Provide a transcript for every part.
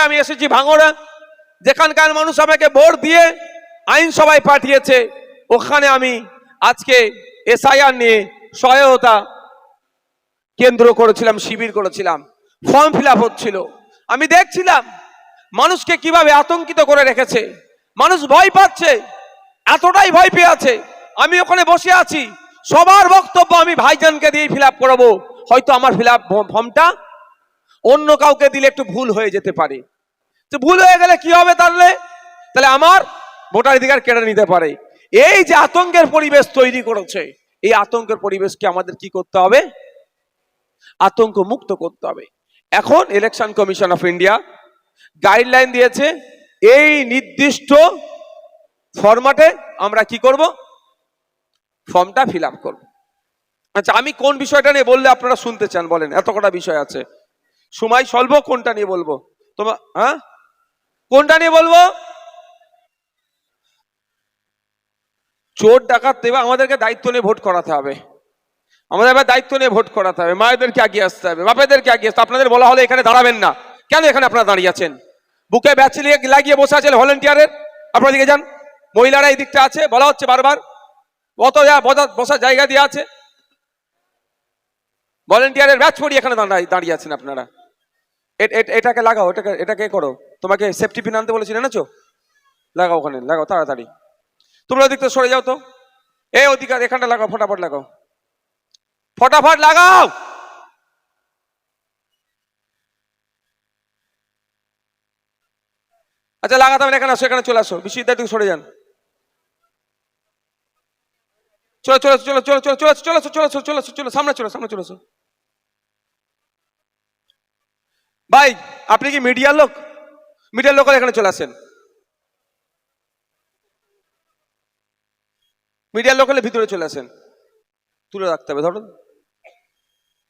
আমি এসেছি ভাঙড়া, যেখানকার মানুষ আমাকে ভোট দিয়ে আইনসভায় পাঠিয়েছে, ওখানে আমি আজকে এসআইআর নিয়ে সহায়তা কেন্দ্র করেছিলাম, শিবির করেছিলাম, ফর্ম ফিল আপ হচ্ছিল। আমি দেখছিলাম মানুষকে কিভাবে আতঙ্কিত করে রেখেছে, মানুষ ভয় পাচ্ছে, এতটাই ভয় পেয়ে আছে। আমি ওখানে বসে আছি, সবার বক্তব্য আমি ভাইজানকে দিয়ে ফিল আপ করাবো, হয়তো আমার ফিল আপ ফর্মটা অন্য কাউকে দিলে একটু ভুল হয়ে যেতে পারে। তো ভুল হয়ে গেলে কি হবে, তাহলে আমার ভোটাধিকার কেড়ে নিতে পারে। এই যে আতঙ্কের পরিবেশ তৈরি করেছে, এই আতঙ্কের পরিবেশকে আমাদের কি করতে হবে, আতঙ্ক মুক্ত করতে হবে। এখন election commission of India guideline দিয়েছে, এই নির্দিষ্ট ফরম্যাটে আমরা কি করব, ফর্মটা ফিল আপ করব। আচ্ছা, আমি কোন বিষয়টা নিয়ে বললে আপনারা শুনতে চান বলেন? এত কটা বিষয় আছে, সময় স্বল্প, কোনটা নিয়ে বলবো তোমার? হ্যাঁ, কোনটা নিয়ে বলবো? চোর ডাকাত দেবে, আমাদেরকে দায়িত্ব নিয়ে ভোট করাতে হবে, আমাদের এবার দায়িত্ব নিয়ে ভোট করাতে হবে। মায়েদেরকে আগিয়ে আসতে হবে, বাপেদেরকে আগিয়ে আসতে। আপনাদের বলা হলে এখানে দাঁড়াবেন না, কেন এখানে আপনারা দাঁড়িয়ে আছেন? বুকে ব্যাচ লাগিয়ে বসে আছেন ভলেন্টিয়ারের, আপনারা দিকে যান। মহিলারা এই দিকটা আছে, বলা হচ্ছে বারবার, কত বসার জায়গা দিয়ে আছে, ভলেন্টিয়ারের ব্যাচ পরিয়ে এখানে দাঁড়িয়ে আছেন আপনারা। এটাকে লাগাও, এটাকে করো, তোমাকে সেফটি পিন আনতে বলেছি, এনেছো? লাগাও, ওখানে লাগাও তাড়াতাড়ি। তোমরা ওদিকটা সরে যাও তো, এই অধিকার এখানটা লাগাও, ফটাফট লাগাও, ফটাফট লাগাও। আচ্ছা, লাগাতে হবে, এখানে আসো, এখানে চলে আসো, বিশ্ববিদ্যালয় থেকে সরে যান। চলো চলো চলো চলো চলো চলো চলো চলো চলো চলো সামনে চলো, সামনে চলো। ভাই, আপনি কি মিডিয়ার লোক? মিডিয়ার লোক এখানে চলে আসেন। মিডিয়ার লোক হলে ভিতরে চলে আসেন, তুলে রাখতে হবে। ধরো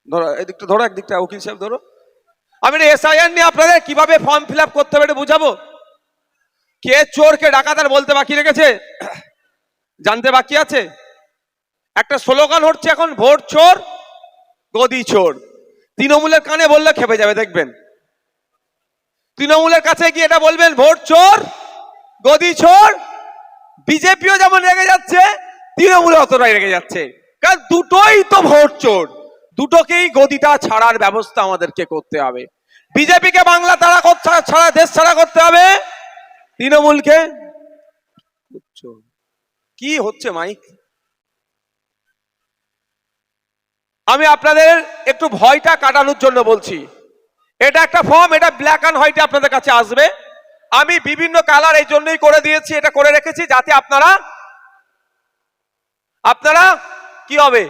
ধরো, এদিকটা ধরো, একদিকটা উকিল সাহেব ধরো। আমি এসআইআর নিয়ে আপনাদের কিভাবে ফর্ম ফিল আপ করতে হবে এটা বুঝাবো। কে চোর কে ডাকাত আর বলতে বাকি রেখেছে, জানতে বাকি আছে। একটা স্লোগান হচ্ছে এখন, ভোট চোর গদি চোর। তৃণমূলের কানে বললে খেপে যাবে, দেখবেন। তৃণমূলের কাছে গিয়ে এটা বলবেন, ভোট চোর গদি চোর, বিজেপিও যেমন রেগে যাচ্ছে, তৃণমূল অতটাই রেগে যাচ্ছে, কারণ দুটোই তো ভোট চোর। দুটোকেই গদিটা ছাড়ার ব্যবস্থা আমাদেরকে করতে হবে। বিজেপিকে বাংলা ছাড়া দেশ ছাড়া করতে হবে, তৃণমূলকে কি হচ্ছে মাইক। আমি আপনাদের একটু ভয়টা কাটানোর জন্য বলছি, এটা একটা ফর্ম, এটা ব্ল্যাক অ্যান্ড হোয়াইটে আপনাদের কাছে আসবে। আমি বিভিন্ন কালার এই জন্যই করে দিয়েছি, এটা করে রেখেছি যাতে আপনারা কি হবে,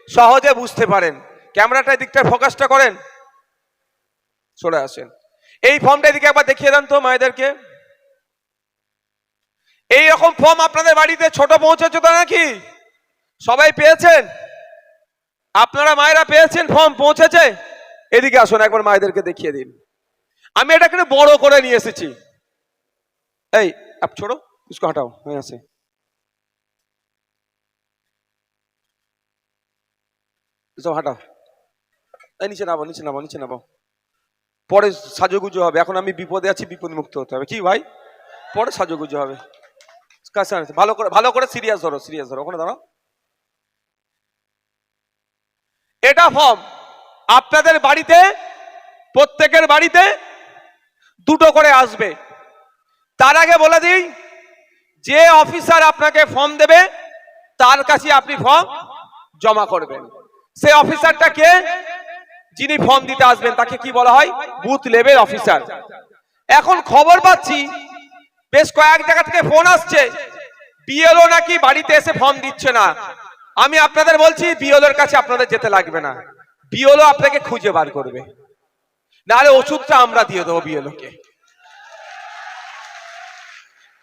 সহজে বুঝতে পারেন। ক্যামেরাটা দিকটা ফোকাসটা করেন, চলে আসেন। এই ফর্মটা এদিকে একবার দেখিয়ে দেন তো মায়েদেরকে। এই রকম ফর্ম আপনাদের বাড়িতে ছোট পৌঁছেছে তো নাকি? সবাই পেয়েছেন? আপনারা মায়েরা পেয়েছেন? ফর্ম পৌঁছেছে? এদিকে আসুন, একবার মায়েদেরকে দেখিয়ে দিন। আমি এটা কিন্তু বড় করে নিয়ে এসেছি। এই আপ ছোড়ো, इसको हटाओ यहाँ से। সব হাঁটাও, এই নিচে নামাও, নিচে নামাও, নিচে নামাও। পরে সাজুগুজু হবে, এখন আমি বিপদে আছি, বিপদ মুক্ত হতে হবে। কি ভাই, পরে সাজুগুজু হবে। ভালো করে সিরিয়াস ধরো, সিরিয়াস ধরো, ওখানে দাঁড়াও। এটা ফর্ম আপনাদের বাড়িতে, প্রত্যেকের বাড়িতে দুটো করে আসবে। তার আগে বলে দিই, যে অফিসার আপনাকে ফর্ম দেবে তার কাছে আপনি ফর্ম জমা করবেন। সেই অফিসারটা কে? যিনি ফর্ম দিতে আসবেন তাকে কি বলা হয়? Booth level officer. এখন খবর পাচ্ছি বেশ কয়েক জায়গা থেকে ফোন আসছে, বিএলও নাকি বাড়িতে এসে ফর্ম দিচ্ছে না। আমি আপনাদের বলছি, বিএলওর কাছে আপনাদের যেতে লাগবে না, বিএলও আপনাকে খুঁজে বার করবে, নাহলে ওষুধটা আমরা দিয়ে দেবো বিএলও কে।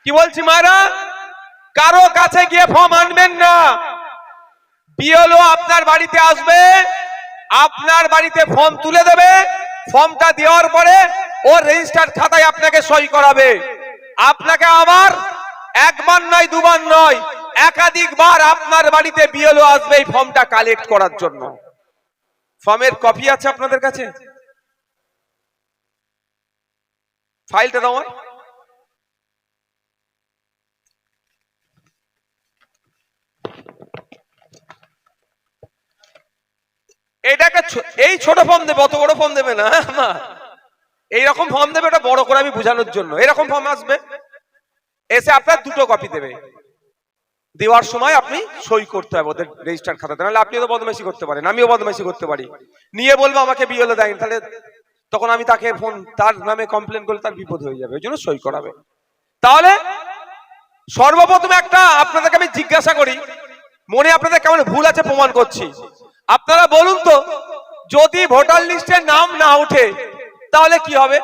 কি বলছি মারা, কারো কাছে গিয়ে ফর্ম আনবেন না। বিএলও আপনার বাড়িতে আসবে, আপনার বাড়িতে ফর্ম তুলে দেবে, ফর্মটা দেওয়ার পরে ও রেজিস্টার্ড খাতায় আপনাকে সই করাবে। আপনাকে আবার একবার নয়, দুবার নয়, একাধিকবার আপনার বাড়িতে বিএলও আসবে এই ফর্মটা কালেক্ট করার জন্য। ফর্মের কপি আছে আপনাদের কাছে? ফাইলটা দাও আমার। এইটাকে এই ছোট ফর্ম দেবে, অত বড় ফর্ম দেবে না মা। এইরকম ফর্ম দেবে, ওটা বড় করে আমি বোঝানোর জন্য। এরকম ফর্ম আসবে, এসে আপনার দুটো কপি দেবে। দেওয়ার সময় আপনি সই করতে হবে ওদের রেজিস্টার খাতাতে, নাহলে আপনিও তো বদমাইশি করতে পারেন, আমিও বদমাইশি করতে পারি। নিয়ে বলবো আমাকে বিএলও দেয়নি, তাহলে তখন আমি তাকে ফোন, তার নামে কমপ্লেন করলে তার বিপদ হয়ে যাবে। ওই জন্য সই করাবে। তাহলে সর্বপ্রথমে একটা আপনাদেরকে আমি জিজ্ঞাসা করি, মনে আপনাদের কেমন ভুল আছে প্রমাণ করছি। আপনারা বলুন তো, যদি ভোটার লিস্টে নাম না ওঠে তাহলে কি হবে?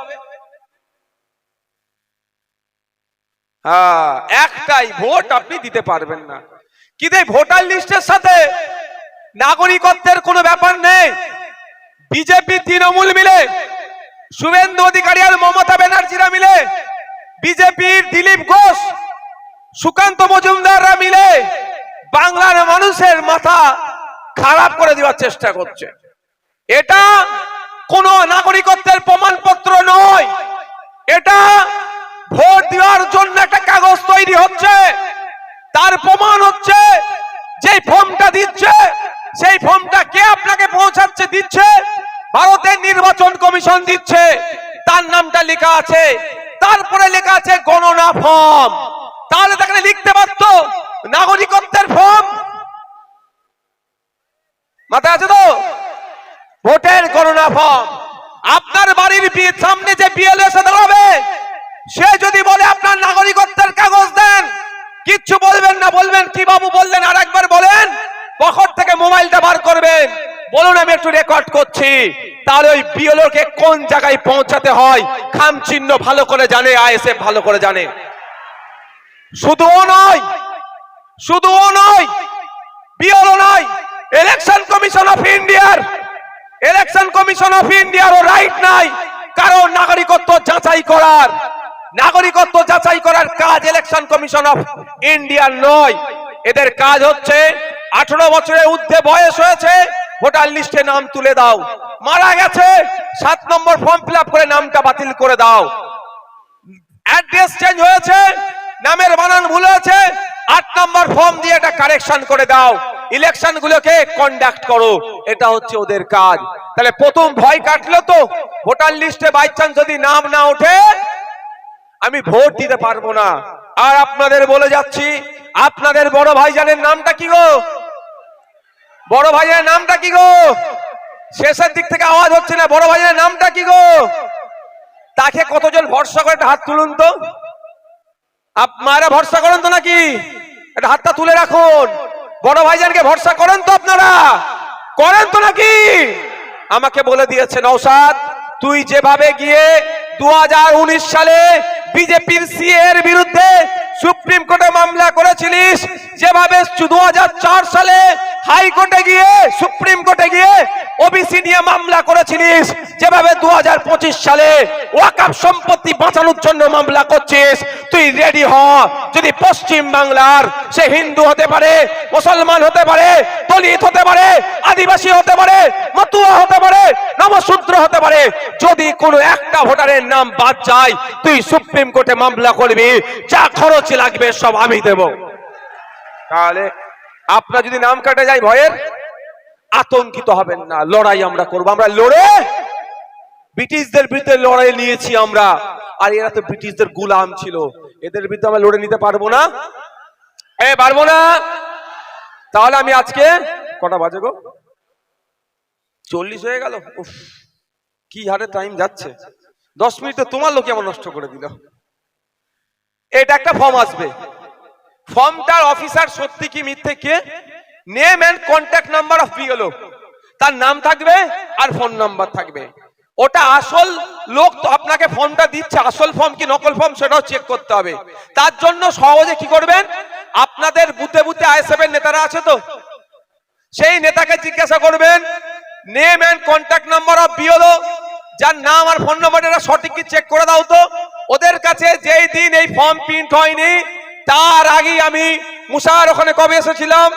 হ্যাঁ, একটাই ভোট আপনি দিতে পারবেন না। কিন্তু এই ভোটার লিস্টের সাথে নাগরিকত্বের কোনো ব্যাপার নেই। বিজেপি তৃণমূল মিলে, শুভেন্দু অধিকারী আর মমতা ব্যানার্জিরা মিলে, বিজেপির দিলীপ ঘোষ, সুকান্ত মজুমদাররা মিলে বাংলার মানুষের মাথা খারাপ করে দেওয়ার চেষ্টা করছে। এটা কোন নাগরিকত্বের প্রমাণপত্র নয়, এটা ভোট দেওয়ার জন্য একটা কাগজ তৈরি হচ্ছে। তার প্রমাণ হচ্ছে যে ফর্মটা দিচ্ছে, সেই ফর্মটা কে আপনাকে পৌঁছাচ্ছে দিচ্ছে? ভারতের নির্বাচন কমিশন দিচ্ছে। তার নামটা লেখা আছে, তারপরে লেখা আছে গণনা ফর্ম। তাহলে তাকে লিখতে পারতো নাগরিকত্বের ফর্ম। মাথায় আছে তো? ভোটের গণনা ফর্ম। আপনার বাড়ির সামনে যে বিএলও এসে দাঁড়াবে, সে যদি বলে আপনার নাগরিকত্বের কাগজ দেন, কিচ্ছু বলবেন না, বলবেন কি বাবু বললেন আর একবার বলেন। পকেট থেকে মোবাইলটা বার করবেন, বলুন আমি একটু রেকর্ড করছি। তাহলে ওই বিএলও কে কোন জায়গায় পৌঁছাতে হয় খাম চিহ্ন ভালো করে জানে, আইএসএফ ভালো করে জানে। শুধুও নয়, শুধুও নয়, বিএলও নয়, ইলেকশন কমিশন অফ ইন্ডিয়ার, ইলেকশন কমিশন অফ ইন্ডিয়ারও রাইট নাই কারণ নাগরিকত্ব যাচাই করার। নাগরিকত্ব যাচাই করার কাজ ইলেকশন কমিশন অফ ইন্ডিয়ার নয়। এদের কাজ হচ্ছে 18 বছরের ঊর্ধ্বে বয়স হয়েছে, ভোটার লিস্টে নাম তুলে দাও। মারা গেছে, 7 নম্বর ফর্ম ফিল আপ করে নামটা বাতিল করে দাও। অ্যাড্রেস চেঞ্জ হয়েছে, নামের বানান ভুল হয়েছে, 8 নম্বর ফর্ম দিয়ে এটা কারেকশন করে দাও। ইলেকশন গুলোকে কন্ডাক্ট করো, এটা হচ্ছে ওদের কাজ। তাহলে প্রথম ভয় কাটলো তো, ভোটার লিস্টে বাই চান্স যদি নাম না ওঠে আমি ভোট দিতে পারবো না। আর আপনাদের বলে যাচ্ছি, আপনাদের বড় ভাইজানের নামটা কি গো? বড় ভাইয়ের নামটা কি গো? শেষের দিক থেকে আওয়াজ হচ্ছে না। বড় ভাইয়ের নামটা কি গো? তাকে কতজন ভরসা করে একটা হাত তুলুন তো। আপনারা ভরসা করেন তো নাকি? একটা হাতটা তুলে রাখুন। বড় ভাইজানকে ভরসা করেন তো আপনারা? করেন তো নাকি? আমাকে বলে দিয়েছে নওশাদ, তুই যেভাবে গিয়ে 2019 সালে বিজেপির সিএ এর বিরুদ্ধে সুপ্রিম কোর্টে মামলা করেছিলিস, যেভাবে 2004 সালে হাইকোর্টে গিয়ে, সুপ্রিম কোর্টে গিয়ে ওবিসি নিয়ে মামলা করেছিলিস, যেভাবে 2025 সালে ওয়াকফ সম্পত্তি বাঁচানোর জন্য মামলা করছিস, তুই রেডি হ। যদি পশ্চিম বাংলার সে হিন্দু হতে পারে, মুসলমান হতে পারে, দলিত হতে পারে, আদিবাসী হতে পারে, মতুয়া হতে পারে, নমশূদ্র হতে পারে, যদি কোনো একটা ভোটারের নাম বাদ যায়, তুই সুপ্রিম কোর্টে মামলা করবি, যা খরচ লাগবে সব আমি দেব। তাহলে আপনার যদি নাম কাটা যায় ভয়ের, আতঙ্কিত হবেন না। লড়াই আমরা করব, আমরা লড়ে ব্রিটিশদের বিরুদ্ধে লড়াই নিয়েছি আমরা। আর এরা তো ব্রিটিশদের গোলাম ছিল, এদের বিরুদ্ধে আমরা লড়ে নিতে পারবো না। পারবো না। তাহলে আমি আজকে কটা বাজে গো? 40 হয়ে গেল। উফ, কি হারে টাইম যাচ্ছে। 10 মিনিট তো তোমার লোক আমার নষ্ট করে দিল। এটা একটা ফর্ম আসবে, ফর্মটার অফিসার সত্যি কি মিথ্যে কে, name and contact number of BLO, তার নাম থাকবে আর ফোন নাম্বার থাকবে। ওটা আসল লোক তো আপনাকে ফর্মটা দিচ্ছে, আসল ফর্ম কি নকল ফর্ম সেটাও চেক করতে হবে। তার জন্য সহজে কি করবেন, আপনাদের বুথে বুথে আইএসএফ এর নেতারা আছে তো, সেই নেতাকে জিজ্ঞাসা করবেন name and contact number of BLO, যার নাম আর ফোন নাম্বারটা সঠিক কি চেক করে দাও তো। ওদের কাছে যেই দিন এই ফর্ম প্রিন্ট হয়নি তার আগেই আমি মুসার ওখানে কবে এসেছিলাম,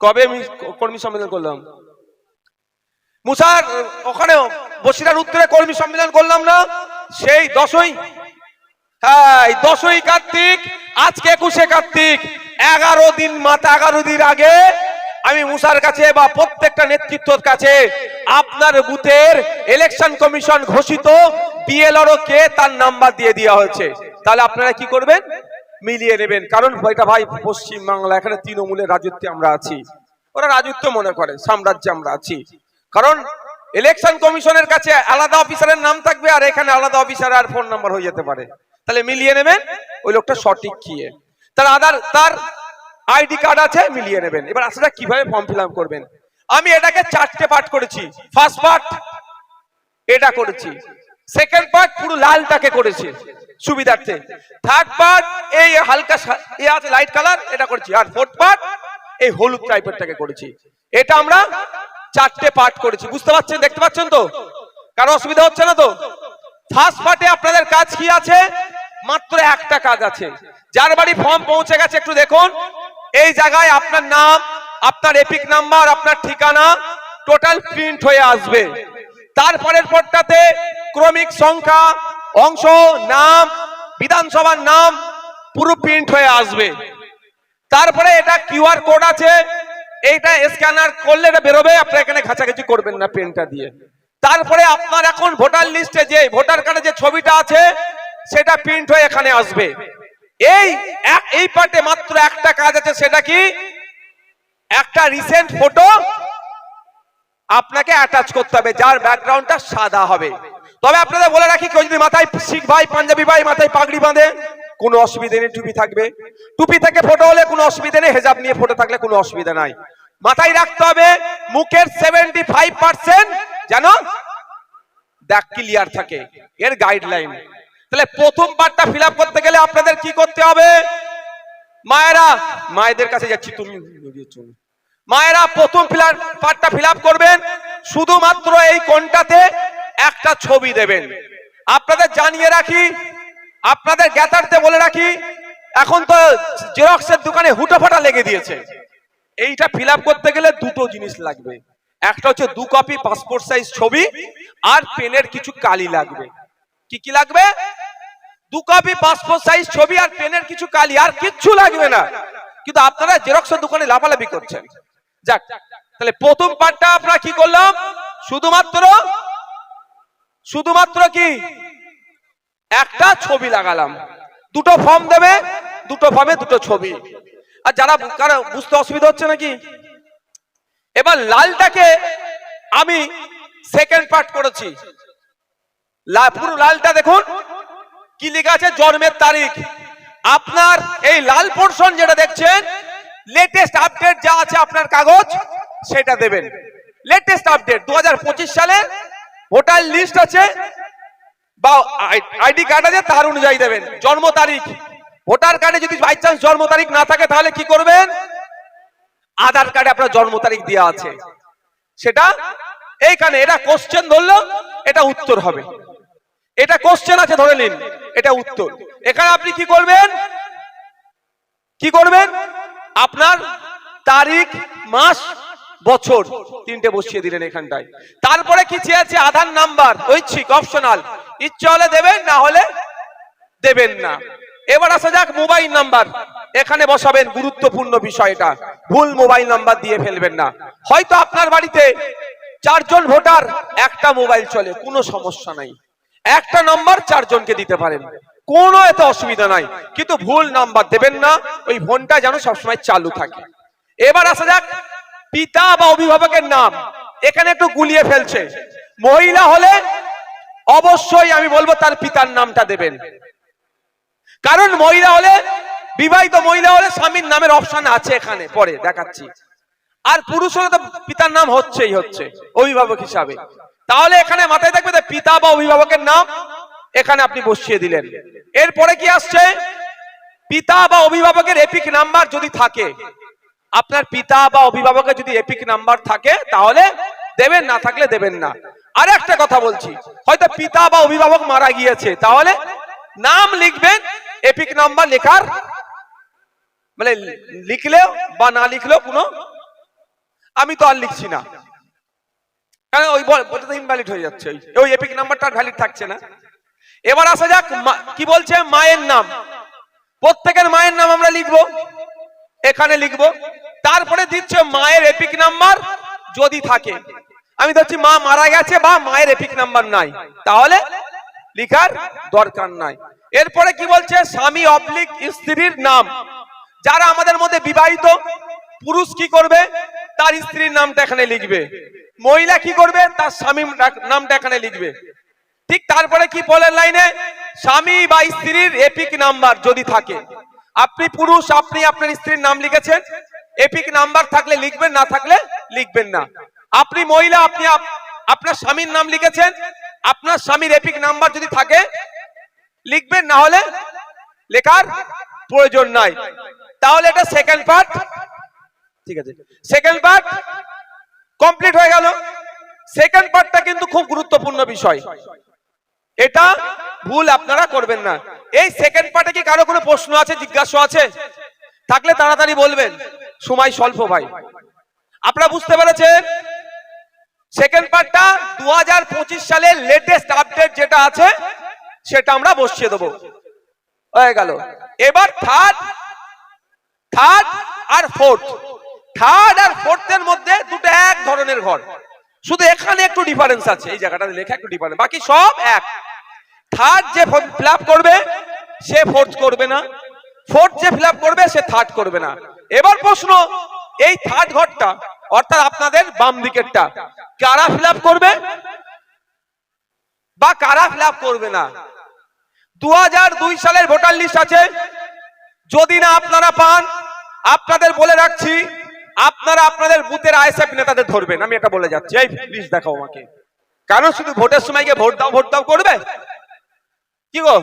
কবে আমি কর্মী সম্মেলন করলাম, মুসার ওখানে বসিরার উত্তরে কর্মী সম্মেলন করলাম না, সেই 10ই, হ্যাঁ 10ই কার্তিক, আজকে 21শে কার্তিক, 11 দিন মাথা 11 দিন আগে আমি মুসার কাছে বা প্রত্যেকটা নেতৃত্বের কাছে আপনার বুথের ইলেকশন কমিশন ঘোষিত বিএলআর কে তার নাম্বার দিয়ে দেওয়া হয়েছে। তাহলে আপনারা কি করবেন? মিলিয়ে নেবেন। কারণ এটা ভাই পশ্চিম বাংলা, এখানে তৃণমূলের রাজত্বে আমরা আছি, ওরা রাজত্ব মনে করে সাম্রাজ্যে আমরা আছি। কারণ ইলেকশন কমিশনের কাছে আলাদা অফিসারের নাম থাকবে আর এখানে আলাদা অফিসার আর ফোন নাম্বার হয়ে যেতে পারে। তাহলে মিলিয়ে নেবেন ওই লোকটা সঠিক কি, তার আইডি কার্ড আছে, মিলিয়ে নেবেন। এবার আসলে কিভাবে ফর্ম ফিল আপ করবেন, আমি এটাকে 4টে পার্ট করেছি। ফার্স্ট পার্ট এটা করেছি, সেকেন্ড পার্ট পুরো লালটাকে করেছি সুবিধার্থে, থার্ড পার্ট এই হালকা এ আছে লাইট কালার এটা করেছি, আর ফোর্থ পার্ট এই হলুদ টাইপেরটাকে করেছি। এটা আমরা 4টে পার্ট করেছি, বুঝতে পারছেন, দেখতে পাচ্ছেন তো? কারো অসুবিধা হচ্ছে না তো? ফার্স্ট পার্টে আপনাদের কাজ কি আছে? মাত্র একটা কাজ আছে। যার বাড়ি ফর্ম পৌঁছে গেছে একটু দেখুন, এই জায়গায় আপনার নাম, আপনার এপিক নাম্বার, আপনার ঠিকানা টোটাল প্রিন্ট হয়ে আসবে। তারপরের পরটাতে ক্রমিক সংখ্যা, অংশ, নাম, বিধানসভার নাম পুরো প্রিন্ট হয়ে আসবে। তারপরে এটা কিউআর কোড আছে, এইটা স্ক্যানার করলে এটা বেরোবে, আপনি এখানে ঘাঁচাঘাঁচি করবেন না পেনটা দিয়ে। তারপরে আপনার এখন ভোটার লিস্টে যে ভোটার কার্ডে যে ছবিটা আছে সেটা প্রিন্ট হয়ে এখানে আসবে। এই পার্টে মাত্র একটা কাজ আছে, সেটা কি? একটা রিসেন্ট ফটো আপনাকে অ্যাটাচ করতে হবে, যার ব্যাকগ্রাউন্ডটা সাদা হবে। তবে আপনাদের বলে রাখি, কেউ যদি মাথায় শিখ ভাই, পাঞ্জাবি ভাই মাথায় পাগড়ি বাঁধে কোনো অসুবিধা নেই, টুপি থাকবে, টুপি থেকে ফটো হলে কোনো অসুবিধা নেই, হেজাব নিয়ে ফটো থাকলে কোনো অসুবিধা নাই। মাথায় রাখতে হবে মুখের 75% যেন দাগ ক্লিয়ার থাকে, এর গাইডলাইন। তাহলে প্রথম পার্টটা ফিল আপ করতে গেলে আপনাদের কি করতে হবে? মায়েরা, মায়েদের কাছে যাচ্ছি, তুমি মায়েরা প্রথম পার্টটা ফিল আপ করবেন, শুধুমাত্র এই কোণটাতে একটা ছবি দেবেন। আপনাদের জানিয়ে রাখি, আপনাদের জ্ঞাতার্থে বলে রাখি, এখন তো জেরক্সের দোকানে হুটোফাটা লেগে দিয়েছে। এইটা ফিল আপ করতে গেলে দুটো জিনিস লাগবে, একটা হচ্ছে 2 কপি পাসপোর্ট সাইজ ছবি, আর পেনের কিছু কালি লাগবে। কি কি লাগবে? 2 কপি পাসপোর্ট সাইজ ছবি আর পেনের কিছু কালি, আর কিচ্ছু লাগবে না। কিন্তু আপনারা জেরক্সের দোকানে লাফালাফি করছেন। যাক, তাহলে প্রথম পার্টটা আপনারা কি করলাম? শুধুমাত্র কি একটা ছবি লাগালাম। দুটো ফর্ম দেবে, দুটো ফর্মে দুটো ছবি। আর যারা বুঝতে অসুবিধা হচ্ছে নাকি, এবার লালটাকে আমি সেকেন্ড পার্ট করেছি। পুরো লালটা দেখুন কি লেখা আছে, জন্মের তারিখ। আপনার এই লাল পোর্শন যেটা দেখছেন, লেটেস্ট আপডেট যা আছে আপনার কাগজ সেটা দেবেন। লেটেস্ট আপডেট 2025 সালে ভোটার লিস্ট আছে বা আইডি কার্ড আছে, তার অনুযায়ী দেবেন। জন্ম তারিখ, ভোটার কার্ডে যদি বাই চান্স জন্ম তারিখ না থাকে তাহলে কি করবেন? আধার কার্ডে আপনার জন্ম তারিখ দেওয়া আছে সেটা এইখানে, এটা কোশ্চেন ধরলো, এটা উত্তর হবে। এটা কোশ্চেন আছে ধরে নিন, এটা উত্তর। এখানে আপনি কি করবেন? আপনার তারিখ, মাস, বছর তিনটে বসিয়ে দিলেন এখানটায়। তারপরে কি চেয়েছে? আধার নাম্বার, ঐচ্ছিক, অপশনাল, ইচ্ছে হলে দেবেন, না হলে দেবেন না। এবার আসা যাক মোবাইল নাম্বার, এখানে বসাবেন। গুরুত্বপূর্ণ বিষয়টা, ভুল মোবাইল নাম্বার দিয়ে ফেলবেন না। হয়তো আপনার বাড়িতে 4 জন ভোটার, একটা মোবাইল চলে, কোনো সমস্যা নাই, একটা নাম্বার 4 জনকে দিতে পারেন, কোনো এত অসুবিধা নাই। কিন্তু ভুল নাম্বার দেবেন না, ওই ফোনটা যেন সবসময় চালু থাকে। এবার আসা যাক পিতা বা অভিভাবকের নাম, এখানে একটু গুলিয়ে ফেলছে। মহিলা হলে অবশ্যই আমি বলবো তার পিতার নামটা দেবেন, কারণ মহিলা হলে, বিবাহিত মহিলা হলে স্বামীর নামের অপশন আছে এখানে, পরে দেখাচ্ছি। আর পুরুষ হলে তো পিতার নাম হচ্ছে অভিভাবক হিসাবে। তাহলে এখানে মাথায় থাকবে পিতা বা অভিভাবকের নাম এখানে আপনি বসিয়ে দিলেন। এরপরে কি আসছে? পিতা বা অভিভাবকের এপিক নাম্বার যদি থাকে, আপনার পিতা বা অভিভাবকের যদি এপিক নাম্বার থাকে তাহলে দেবেন, না থাকলে দেবেন না। আর একটা কথা বলছি, হয়তো পিতা বা অভিভাবক মারা গিয়েছে, তাহলে নাম লিখবেন, এপিক নাম্বার লেখার মানে লিখলেও বা না লিখলেও কোনো, আমি তো আর লিখছি না, কারণ ওই বলতে তো ইনভ্যালিড হয়ে যাচ্ছে, ওই এপিক নাম্বারটা ভ্যালিড থাকছে না। এবার আসা যাক কি বলছে, মায়ের নাম। প্রত্যেকের মায়ের নাম আমরা লিখবো, এখানে লিখবো। তারপরে দিচ্ছে মায়ের এপিক নাম্বার যদি থাকে। আমি ধরছি মা মারা গেছে বা মায়ের এপিক নাম্বার নাই, তাহলে লিখার দরকার নাই। এরপরে কি বলছে, স্বামী অবলিক স্ত্রীর নাম। যারা আমাদের মধ্যে বিবাহিত পুরুষ কি করবে, তার স্ত্রীর নামটা এখানে লিখবে। মহিলা কি করবে, তার স্বামীর নামটা এখানে লিখবে। ঠিক তারপরে কি পরের লাইনে, স্বামী বা স্ত্রীর এপিক নাম্বার যদি থাকে। আপনি পুরুষ, আপনি আপনার স্ত্রীর নাম লিখেছেন, এপিক নাম্বার থাকলে লিখবেন, না থাকলে লিখবেন না। আপনি মহিলা, আপনি আপনার স্বামীর নাম লিখেছেন, আপনার স্বামীর এপিক নাম্বার যদি থাকে লিখবেন, না হলে লেখার প্রয়োজন নাই। তাহলে এটা সেকেন্ড পার্ট, ঠিক আছে, সেকেন্ড পার্ট কমপ্লিট হয়ে গেল। সেকেন্ড পার্টটা কিন্তু খুব গুরুত্বপূর্ণ বিষয়, এটা ভুল আপনারা করবেন না। এই সেকেন্ড পার্টে কি কারো কোনো প্রশ্ন আছে, জিজ্ঞাসা আছে? থাকলে তাড়াতাড়ি বলবেন, সময় স্বল্প ভাই। আপনারা বুঝতে পেরেছেন? সেকেন্ড পার্টটা 2025 সালের লেটেস্ট আপডেট যেটা আছে সেটা আমরা বসিয়ে দেবো, হয়ে গেল। এবার থার্ড আর ফোর্থ। থার্ড আর ফোর্থের মধ্যে দুটো এক ধরনের ঘর, শুধু এখানে একটু ডিফারেন্স আছে, এই জায়গাটা লেখা একটু ডিফারেন্স, বাকি সব এক। থার্ড যে ফিল করবে সে ফোর্থ করবে না, ফোর্থ যে ফিল করবে সে থার্ড করবে না। এবার প্রশ্ন, এই থার্ড ঘরটা অর্থাৎ আপনাদের বাম দিকেরটা কারা ফিল করবে বা কারা ফিল করবে না? 2002 সালের ভোটার লিস্ট আছে, যদি না আপনারা পান, আপনাদের বলে রাখছি, আপনারা আপনাদের বুথের আইএসএফ নেতাদের ধরবেন। আমি এটা বলে যাচ্ছি, এই লিস্ট দেখাও আমাকে। কারণ শুধু ভোটের সময় গিয়ে ভোট দাও করবে কি গো?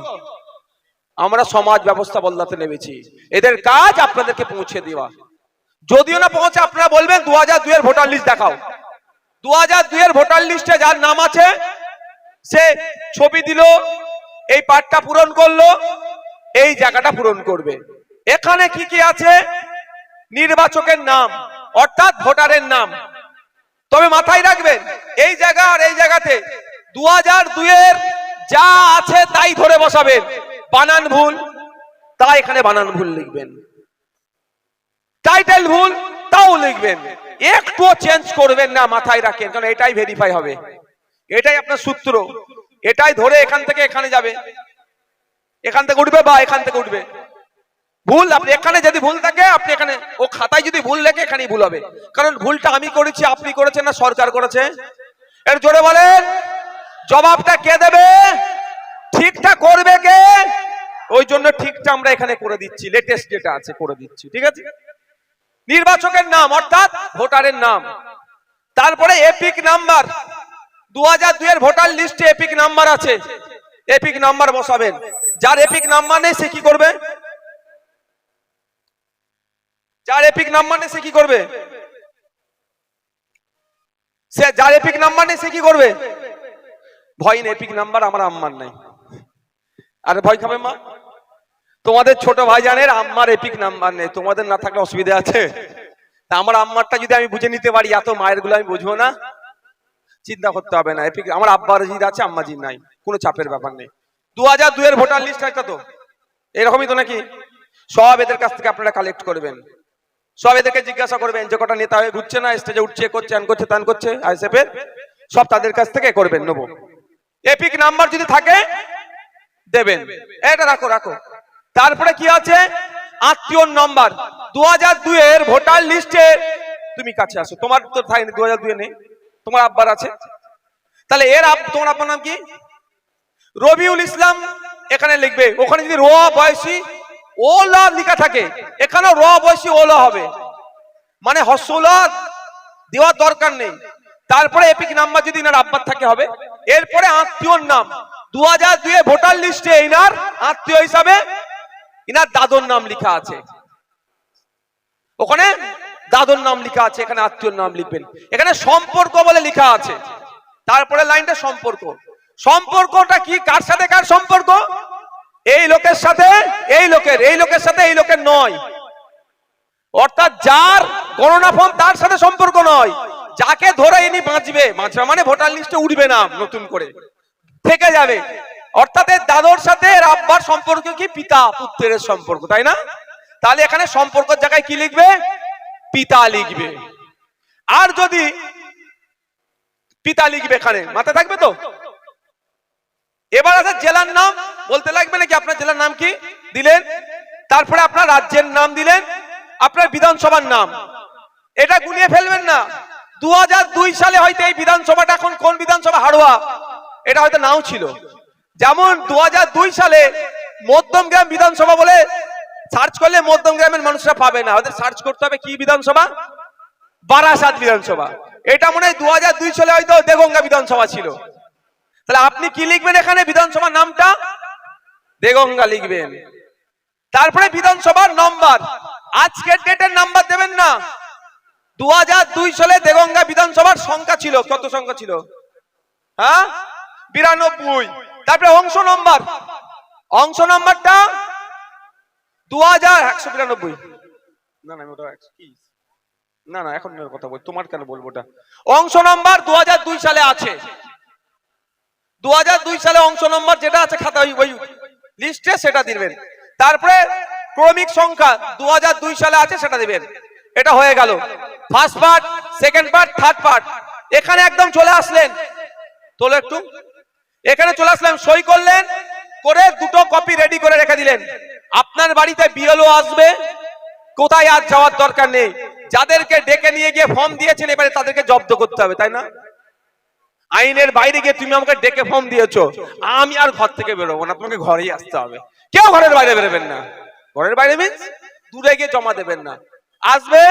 আমরা সমাজ ব্যবস্থা বদলাতে নেমেছি, এদের কাজ আপনাদেরকে পৌঁছে দেওয়া। যদিও না পৌঁছে, আপনারা বলবেন 2002 এর ভোটার লিস্ট দেখাও। 2002 এর ভোটার লিস্টে যার নাম আছে সে ছবি দিল, এই পার্টটা পূরণ করলো, এই জায়গাটা পূরণ করবে। এখানে কি কি আছে? নির্বাচকের নাম অর্থাৎ ভোটারের নাম। তবে মাথায় রাখবেন, এই জায়গা আর এই জায়গাতে 2002 এর যা আছে তাই ধরে বসাবেন। বানান ভুল, তাই এখানে বানান ভুল লিখবেন। টাইটেল ভুল, তাও লিখবেন। একটুও চেঞ্জ করবেন না, মাথায় রাখেন, কারণ এটাই ভেরিফাই হবে, এটাই আপনার সূত্র, এটাই ধরে এখান থেকে এখানে যাবে, এখান থেকে উঠবে বা এখান থেকে উঠবে। ভুল আপনি এখানে যদি ভুল থাকে, আপনি এখানে ও খাতায় যদি ভুল লেখে এখানেই ভুল হবে। কারণ ভুলটা আমি করেছি, আপনি করেছেন না সরকার করেছে? এর জোরে বলেন, জবাবটা কে দেবে? ঠিকটা করবে কে? ওই জন্য ঠিকটা আমরা এখানে করে দিচ্ছি, লেটেস্ট যেটা আছে করে দিচ্ছি, ঠিক আছে? নির্বাচকের নাম অর্থাৎ ভোটারের নাম। তারপরে এপিক নাম্বার, 2002 এর ভোটার লিস্টে এপিক নাম্বার আছে, এপিক নাম্বার বসাবেন। যার এপিক নাম্বার নেই সে কি করবে? যার এপিক নাম্বার নেই সে কি করবে? সে যার এপিক নাম্বার নেই সে কি করবে? ভয় নেই, এপিক নাম্বার আমার আম্মার নাই। আরে ভয় খাবে মা, তোমাদের ছোট ভাইজানের আম্মার এপিক নাম্বার নেই, তোমাদের না থাকলে অসুবিধা আছে? তা আমার আম্মারটা যদি আমি বুঝে নিতে পারি, এত মায়ের গুলো আমি বুঝবো না? চিন্তা করতে হবে না, এপিক আমার আব্বার জিদ আছে, আম্মাজির নাই, কোনো চাপের ব্যাপার নেই। 2002 এর ভোটার লিস্ট একটা তো এরকমই তো নাকি? সব এদের কাছ থেকে আপনারা কালেক্ট করবেন, সব এদেরকে জিজ্ঞাসা করবেন, যে কটা নেতা হয়ে ঘুরছে না, স্টেজে উঠছে, করছে, আন করছে, তান করছে, আইএসএফ এর সব তাদের কাছ থেকে করবেন, নেবো। এপিক নাম্বার যদি থাকে দেবেন, এটা রাখো রাখো। তারপরে কি আছে? আত্মীয় নাম্বার। 2002 এর ভোটার লিস্টে তুমি কাছে আসো, তোমার তো থাকেনি, 2002 নেই, তোমার আব্বার আছে, তাহলে এর তোমার আব্বার নাম কি? রবিউল ইসলাম এখানে লিখবে। ওখানে যদি র বয়সী ওলা লেখা থাকে, এখানেও র বয়সী ওলা হবে, মানে হসলা দেওয়ার দরকার নেই। তারপরে এপিক নাম্বার যদি ইনার আব্বার থাকে হবে। এরপরে আত্মীয়র নাম, 2002 এর ভোটার লিস্টে ইনার আত্মীয় হিসাবে ইনার দাদুর নাম লেখা আছে, ওখানে দাদুর নাম লেখা আছে, এখানে আত্মীয়র নাম লিখবেন। এখানে সম্পর্ক বলে লেখা আছে, তারপরে লাইনটা সম্পর্ক। সম্পর্কটা কি, কার সাথে কার সম্পর্ক? এই লোকের সাথে এই লোকের, এই লোকের সাথে এই লোকের নয়। অর্থাৎ যার গণনা ফর্ম তার সাথে সম্পর্ক নয়, যাকে ধরে ইনি বাঁচবে, বাঁচবে মানে ভোটার লিস্টে উঠবে না, নতুন করে থেকে যাবে। অর্থাৎ এর দাদুর সাথে এর আব্বার সম্পর্ক কি পিতা পুত্রের সম্পর্ক, তাই না? তাহলে এখানে সম্পর্কের জায়গায় কি লিখবে? পিতা লিখবে। আর যদি পিতা লিখবে এখানে, মাথায় থাকবে তো। এবার আছে জেলার নাম, বলতে লাগবে নাকি আপনার জেলার নাম কি দিলেন, তারপরে আপনার রাজ্যের নাম দিলেন, আপনার বিধানসভার নাম। এটা গুলিয়ে ফেলবেন না। 2002 সালে হয়তো এই বিধানসভাটা এখন কোন বিধানসভা হাড়োয়া এটা হয়তো নাও ছিল। যেমন 2002 সালে মধ্যমগ্রাম বিধানসভা বলে সার্চ করলে মধ্যমগ্রামের মানুষরা পাবে না, ওদের সার্চ করতে হবে কি বিধানসভা, বারাসাত বিধানসভা। এটা মনে হয় 2002 সালে হয়তো দেগঙ্গা বিধানসভা ছিল। তাহলে আপনি কি লিখবেন এখানে? বিধানসভার নামটা দেগঙ্গা লিখবেন। তারপরে বিধানসভার নম্বর, আজকের ডেটের নাম্বার দেবেন না। 2002 সালে দেগঙ্গা বিধানসভার সংখ্যা ছিল, কত সংখ্যা ছিল? হ্যাঁ, 92। তারপরে অংশ নম্বর, অংশ নম্বরটা 2192। না না ওটা কি, না না এখন কথা বল, তোমার কেন বলবো ওটা। অংশ নম্বর 2002 সালে আছে। 2002 সালে অংশ নম্বর যেটা আছে খাতা ওই লিস্টে সেটা দিবেন। তারপরে ক্রমিক সংখ্যা 2002 সালে আছে সেটা দিবেন। এটা হয়ে গেল first part, second part, third part. এখানে একদম চলে আসলেন, তোলো একটু, এখানে চলে আসলেন, সই করলেন, করে দুটো কপি রেডি করে রেখে দিলেন। আপনার বাড়িতে বিএলও আসবে, কোথায় আজ যাওয়ার দরকার নেই। যাদেরকে ডেকে নিয়ে গিয়ে ফর্ম দিয়েছেন এবারে তাদেরকে জব্দ করতে হবে, তাই না? আইনের বাইরে গিয়ে তুমি আমাকে ডেকে ফর্ম দিয়েছো, আমি আর ঘর থেকে বেরোবো না, তোমাকে ঘরেই আসতে হবে। কেউ ঘরের বাইরে বেরোবেন না। ঘরের বাইরে মিন্স দূরে গিয়ে জমা দেবেন না। আসবে,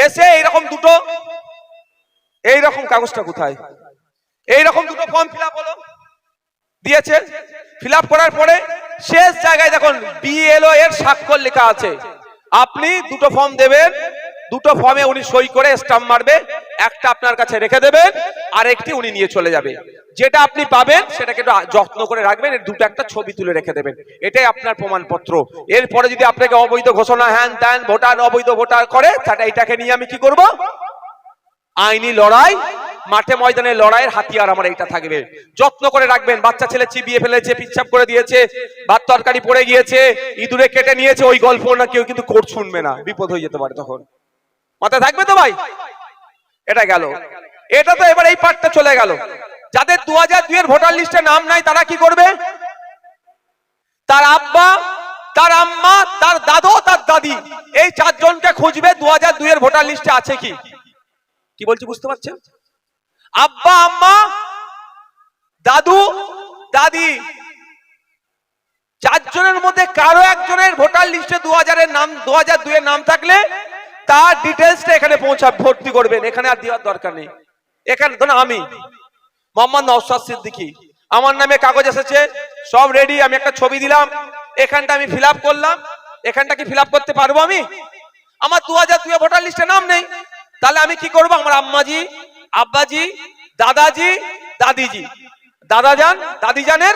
এসে এইরকম দুটো, এইরকম কাগজটা কোথায়, এইরকম দুটো ফর্ম ফিল আপ হলো, দিয়েছে। ফিল আপ করার পরে শেষ জায়গায় দেখুন বিএলও এর স্বাক্ষর লেখা আছে। আপনি দুটো ফর্ম দেবেন, দুটো ফর্মে উনি সই করে স্টাম্প মারবে, একটা আপনার কাছে রেখে দেবেন, আর একটি উনি নিয়ে চলে যাবে। যেটা আপনি পাবেন সেটাকে একটু যত্ন করে রাখবেন, এর দুটো একটা ছবি তুলে রেখে দেবেন, এটাই আপনার প্রমাণপত্র। এরপরে যদি আপনাকে অবৈধ ঘোষণা হ্যান ত্যান ভোটার অবৈধ ভোটার করে, তাহলে এটাকে নিয়ে আমি কি করব? আইনি লড়াই, মাঠে ময়দানে লড়াইয়ের হাতিয়ার আমার এইটা থাকবে। যত্ন করে রাখবেন। বাচ্চা ছেলে চিবিয়ে ফেলেছে, পিচ্ছাপ করে দিয়েছে, ভাত তরকারি পড়ে গিয়েছে, ইঁদুরে কেটে নিয়েছে, ওই গল্প না কেউ কিন্তু কোর্ট শুনবে না, বিপদ হয়ে যেতে পারে তখন। মাথায় থাকবে তো ভাই? এটা গেল। এটা তো এবার এই পার্টটা চলে গেল। যাদের 2002 এর ভোটার লিস্টে নাম নাই তারা কি করবে? তার আব্বা, তার আম্মা, তার দাদু, তার দাদি, এই চারজনকে খুঁজবে 2002 এর ভোটার লিস্টে আছে কি। কি বলছি বুঝতে পারছেন? আব্বা, আম্মা, দাদু, দাদি, চারজনের মধ্যে কারো একজনের ভোটার লিস্টে 2002 এর নাম থাকলে তার ডিটেইলসটা এখানে পৌঁছাবে, ভর্তি করবেন। এখানে আর দেওয়ার দরকার নেই। এখানে ধরুন আমি মোহাম্মদ নওশাদ সিদ্দিকী, আমার নামে কাগজ এসেছে, সব রেডি, আমি একটা ছবি দিলাম, এখানটা আমি ফিল আপ করলাম। এখানটা কি ফিল আপ করতে পারবো আমি? আমার 2002 ভোটার লিস্টে নাম নেই, তাহলে আমি কি করব? আমার আম্মাজি, আব্বাজি, দাদাজি, দাদিজি, দাদাজান, দাদিজানের,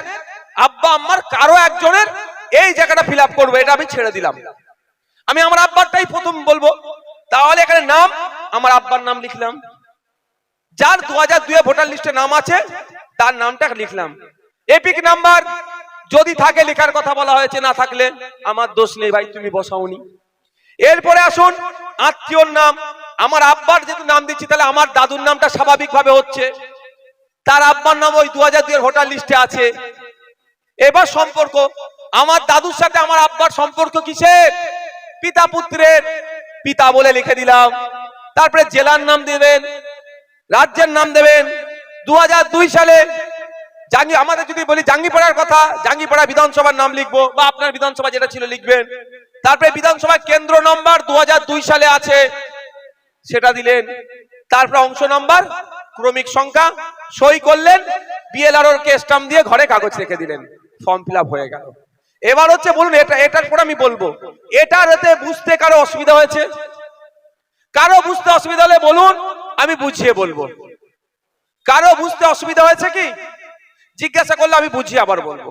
আব্বা আম্মার কারো একজনের এই জায়গাটা ফিল আপ করবো। এটা আমি ছেড়ে দিলাম। আমি আমার আব্বারটাই প্রথম বলবো। তাহলে এখানে নাম, আমার আব্বার নাম লিখলাম, যার 2002 ভোটার লিস্টে নাম আছে তার নামটা লিখলাম। এপিক নাম্বার যদি থাকে লেখার কথা বলা হয়েছে, না থাকলে আমার দোষ নেই ভাই, তুমি বসাওনি। এরপরে আসুন আত্মীয়র নাম। আমার আব্বার যেহেতু নাম দিচ্ছি, তাহলে আমার দাদুর নামটা স্বাভাবিকভাবে হচ্ছে, তার আব্বার নাম ওই 2002 ভোটার লিস্টে আছে। এবার সম্পর্ক, আমার দাদুর সাথে আমার আব্বার সম্পর্ক কিসের? পিতা পুত্রের, পিতা বলে লিখে দিলাম। তারপরে জেলার নাম দেবেন, রাজ্যের নাম দেবেন। 2002 সালে আমাদের যদি বলি জাঙ্গিপাড়ার কথা, জাঙ্গিপাড়া বিধানসভার নাম লিখবো, বা আপনার বিধানসভা যেটা ছিল লিখবেন। তারপরে বিধানসভা কেন্দ্র নম্বর 2002 সালে আছে, সেটা দিলেন। তারপরে অংশ নম্বর, ক্রমিক সংখ্যা, সই করলেন, বিএলআরওর কে স্টাম্প দিয়ে ঘরে কাগজ রেখে দিলেন, ফর্ম ফিল আপ হয়ে গেল। এবার হচ্ছে বলুন, এটার পর আমি বলবো, এটার এতে বুঝতে কারো অসুবিধা হয়েছে? কারো বুঝতে অসুবিধা হলে বলুন, আমি বুঝিয়ে বলবো। কারো বুঝতে অসুবিধা হয়েছে কি? জিজ্ঞাসা করলে আমি বুঝিয়ে আবার বলবো।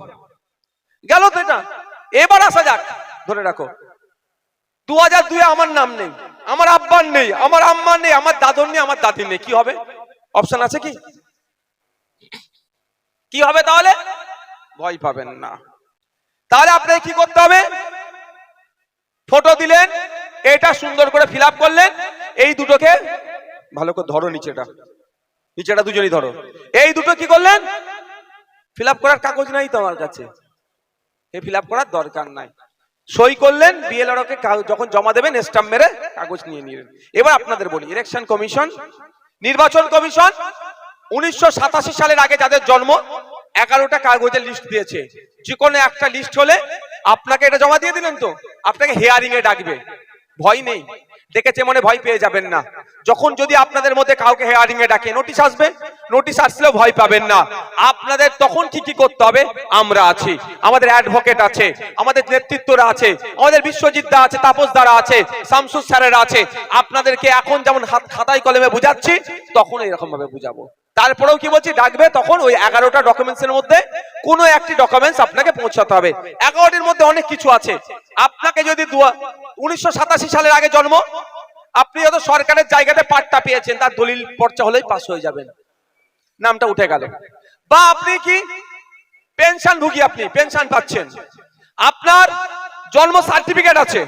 গেল তো এটা। এবার আসা যাক, ধরে রাখো, 2002 আমার নাম নেই, আমার আব্বার নেই, আমার আম্মার নেই, আমার দাদুর নেই, আমার দাদির নেই, কি হবে? অপশন আছে কি? কি হবে তাহলে? ভয় পাবেন না। তাহলে আপনাকে কি করতে হবে? ফটো দিলেন, এটা সুন্দর করে ফিল আপ করলেন, এই দুটোকে ভালো করে ধরো, নিচেটা নিচেটা দুজনই ধরো, এই দুটো কি করলেন? ফিল আপ করার কাগজ নাই তো আমার কাছে, এই ফিল আপ করার দরকার নাই, সই করলেন, বিএলআরও কে যখন জমা দেবেন স্ট্যাম্প মেরে কাগজ নিয়ে নিলেন। এবার আপনাদের বলি, ইলেকশন কমিশন, নির্বাচন কমিশন 1987 সালের আগে যাদের জন্ম 11টা কাগজের লিস্ট দিয়েছে, যে কোনো একটা লিস্ট হলে আপনাকে এটা জমা দিয়ে দিলেন, তো আপনাকে হিয়ারিং এ ডাকবে, ভয় নেই, ডেকেছে মনে ভয় পেয়ে যাবেন না। যখন যদি আপনাদের মধ্যে কাউকে হিয়ারিং এ ডাকে, নোটিশ আসবে, নোটিশ আসলেও ভয় পাবেন না। আপনাদের তখন কি কি করতে হবে? আমরা আছি, আমাদের অ্যাডভোকেট আছে, আমাদের নেতৃত্বরা আছে, আমাদের বিশ্বজিৎ দা আছে, তাপস দ্বারা আছে, শামসুর স্যারেরা আছে। আপনাদেরকে এখন যেমন খাতায় কলমে বুঝাচ্ছি, তখন এরকম ভাবে বুঝাবো। তারপরেও কি বলছি, ডাকবে তখন ওই 11টা ডকুমেন্টসের মধ্যে কোনো একটি ডকুমেন্টস আপনাকে পৌঁছাতে হবে। 11টির মধ্যে অনেক কিছু আছে। আপনাকে যদি 1987 সালের আগে জন্ম, আপনি যত সরকারের জায়গাতে পাট্টা পেয়েছেন, তার দলিল পর্চা হলেই পাস হয়ে যাবেন, নামটা উঠে গেল। বা আপনি কি পেনশন ভুগি, আপনি পেনশন পাচ্ছেন, আপনার জন্ম সার্টিফিকেট আছে,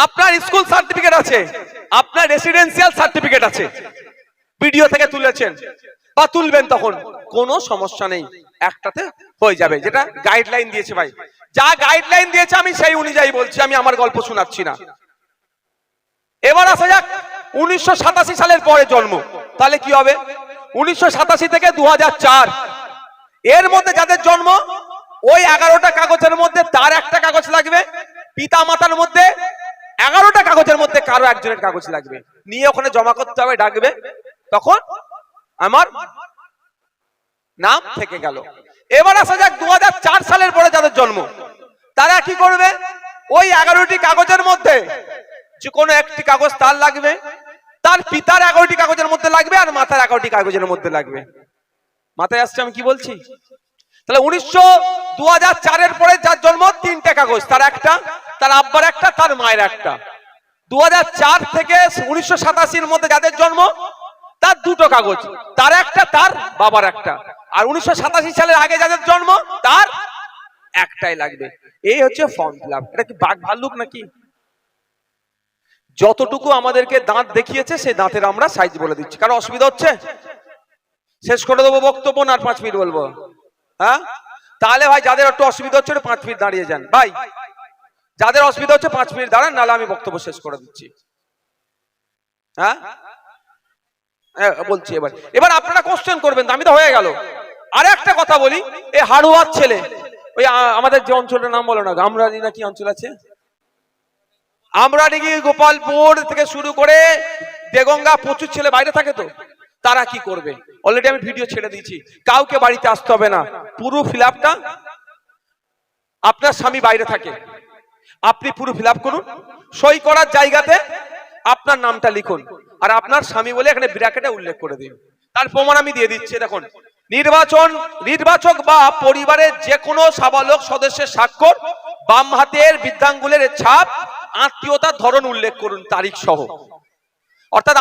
আপনার স্কুল সার্টিফিকেট আছে, আপনার রেসিডেন্সিয়াল সার্টিফিকেট আছে, ভিডিও থেকে তুলেছেন বা তুলবেন, তখন কোনো সমস্যা নেই, একটাতে হয়ে যাবে। যেটা গাইডলাইন দিয়েছে ভাই, যা গাইডলাইন দিয়েছে আমি সেই অনুযায়ী বলছি, আমি আমার গল্প শোনাচ্ছি না। এবার আসা যাক 1987 সালের পরে জন্ম, তাহলে কি হবে? 1987 থেকে 2004 এর মধ্যে যাদের জন্ম, ওই 11টা কাগজের মধ্যে তার একটা কাগজ লাগবে, পিতা মাতার মধ্যে 11টা কাগজের মধ্যে কারো একজনের কাগজ লাগবে, নিয়ে ওখানে জমা করতে হবে, ডাকবে, তখন আমার নাম থেকে গেল। এবার আসা যাক 2004 সালের পরে যাদের জন্ম, তারা কি করবে? ওই 11টি কাগজের মধ্যে যে কোনো একটি কাগজ তার লাগবে, তার পিতার 11টি কাগজের মধ্যে লাগবে, আর মাতার 11টি কাগজের মধ্যে লাগবে। মাথায় আসছে আমি কি বলছি? তাহলে 2004 এর পরে যার জন্ম, 3টে কাগজ, তার একটা, তার আব্বার একটা, তার মায়ের একটা। 2004 থেকে 1987 মধ্যে যাদের জন্ম, তার 2টো কাগজ, তার একটা, তার বাবার একটা। আর 1987 সালের আগে যাদের জন্ম, তার একটাই লাগবে। এই হচ্ছে ফর্ম ফিল আপ। এটা কি বাঘ ভাল্লুক নাকি? যতটুকু আমাদেরকে দাঁত দেখিয়েছে, সেই দাঁতের আমরা সাইজ বলে দিচ্ছি। কারো অসুবিধা হচ্ছে? শেষ করে দেবো বক্তব্য, না 5 মিনিট বলবো? হ্যাঁ, তাহলে ভাই যাদের একটু অসুবিধা হচ্ছে 5 মিনিট দাঁড়িয়ে যান ভাই, যাদের অসুবিধা হচ্ছে 5 মিনিট দাঁড়ান, নাহলে আমি বক্তব্য শেষ করে দিচ্ছি। হ্যাঁ বলছি। এবার আপনারা কোশ্চেন করবেন, আমি তো হয়ে গেল। আর একটা কথা বলি, এই হাড়ুয়ার ছেলে, ওই আমাদের যে অঞ্চলের নাম বলো না, আমরানি না কি অঞ্চল আছে, আমরানি, গোপালপুর থেকে শুরু করে দেগঙ্গা, প্রচুর ছেলে বাইরে থাকে, তো তারা কি করবে? অলরেডি আমি ভিডিও ছেড়ে দিয়েছি, কাউকে বাড়িতে আসতে হবে না, পুরো ফিল আপটা, আপনার স্বামী বাইরে থাকে, আপনি পুরো ফিল আপ করুন, সই করার জায়গাতে আপনার নামটা লিখুন, আর আপনার স্বামী বলে এখানে ব্র্যাকেটে উল্লেখ করে দিন। তার প্রমাণ আমি দিয়ে দিচ্ছি। দেখুন, নির্বাচক বা পরিবারের যে কোনো সাবালক সদস্যের স্বাক্ষর, বাম হাতের বৃদ্ধাঙ্গুলের ছাপ, আত্মীয়তার ধরন উল্লেখ করুন তারিখ সহ। অর্থাৎ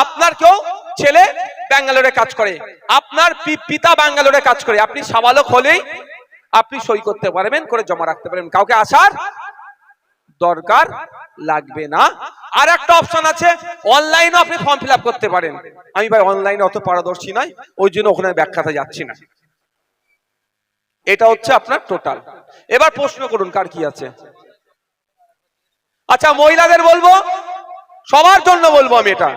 আপনার কেউ ছেলে ব্যাঙ্গালোরে কাজ করে, আপনার পিতা ব্যাঙ্গালোরে কাজ করে, আপনি সাবালক হলেই আপনি সই করতে পারবেন, করে জমা রাখতে পারবেন, কাউকে আসার দরকার লাগবে না। আর একটা অপশন আছে, অনলাইনে আপনি ফর্ম ফিল আপ করতে পারেন। আমি ভাই অনলাইনে অত পারদর্শী নয়, ওই জন্য ওখানে ব্যাখ্যাতে যাচ্ছি না। এটা হচ্ছে আপনার টোটাল। এবার প্রশ্ন করুন কার কি আছে। আচ্ছা, মহিলাদের বলবো, সবার জন্য বলবো আমি এটা,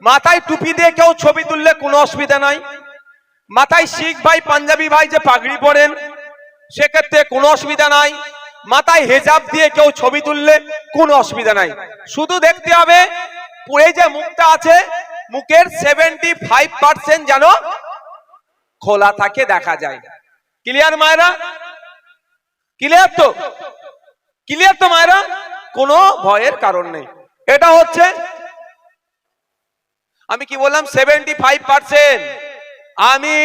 মাথায় টুপি দিয়ে কেউ ছবি তুললে কোনো অসুবিধা নাই, মাথায় শিখ ভাই, পাঞ্জাবি ভাই যে পাগড়ি পরেন, সেক্ষেত্রে কোনো অসুবিধা নাই, মাথায় হেজাব দিয়ে কেউ ছবি তুললে কোনো অসুবিধা নাই। শুধু দেখতে হবে এই যে মুখটা আছে, মুখের 75% যেন খোলা থাকে, দেখা যায়। ক্লিয়ার মায়েরা? ক্লিয়ার তো? ক্লিয়ার তো মায়েরা? কোনো ভয়ের কারণ নেই। এটা হচ্ছে, আমি কি বললাম 75%, আমি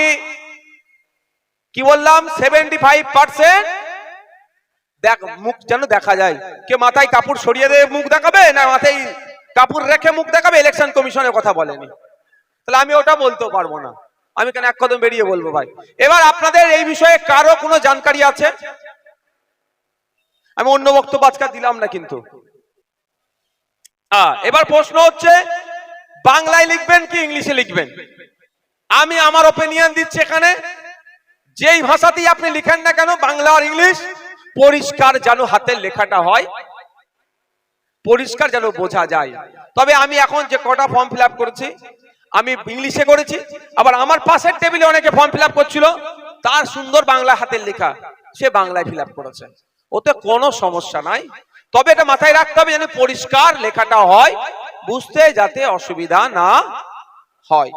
কি বললাম 75% দেখ মুখ যেন দেখা যায়। কে মাথায় কাপড় সরিয়ে দিয়ে মুখ দেখাবে, না মাথায় কাপড় রেখে মুখ দেখাবে, ইলেকশন কমিশনের কথা বলেনি। তাহলে আমি ওটা বলতেও পারবো না, আমি কেন এক কদম বেরিয়ে বলবো ভাই। এবার আপনাদের এই বিষয়ে কারো কোনো জানকারি আছে? আমি অন্য বক্তব্য আজকে দিলাম না কিন্তু। এবার প্রশ্ন হচ্ছে বাংলায় লিখবেন কি ইংলিশে লিখবেন? আমি আমার ওপিনিয়ন দিচ্ছি এখানে, যেই ভাষাতেই আপনি লিখেন না কেন, বাংলা আর ইংলিশ, পরিষ্কার যেন হাতের লেখাটা হয়, পরিষ্কার যেন বোঝা যায়। তবে আমি এখন যে কটা ফর্ম ফিল আপ করেছি আমি ইংলিশে করেছি, আবার আমার পাশের টেবিলে অনেকে ফর্ম ফিল আপ করছিল, তার সুন্দর বাংলা হাতের লেখা, সে বাংলায় ফিল আপ করেছে, ওতে কোনো সমস্যা নাই। তবে এটা মাথায় রাখতে হবে যেন পরিষ্কার লেখাটা হয়, বুঝতে যাতে অসুবিধা না হয়।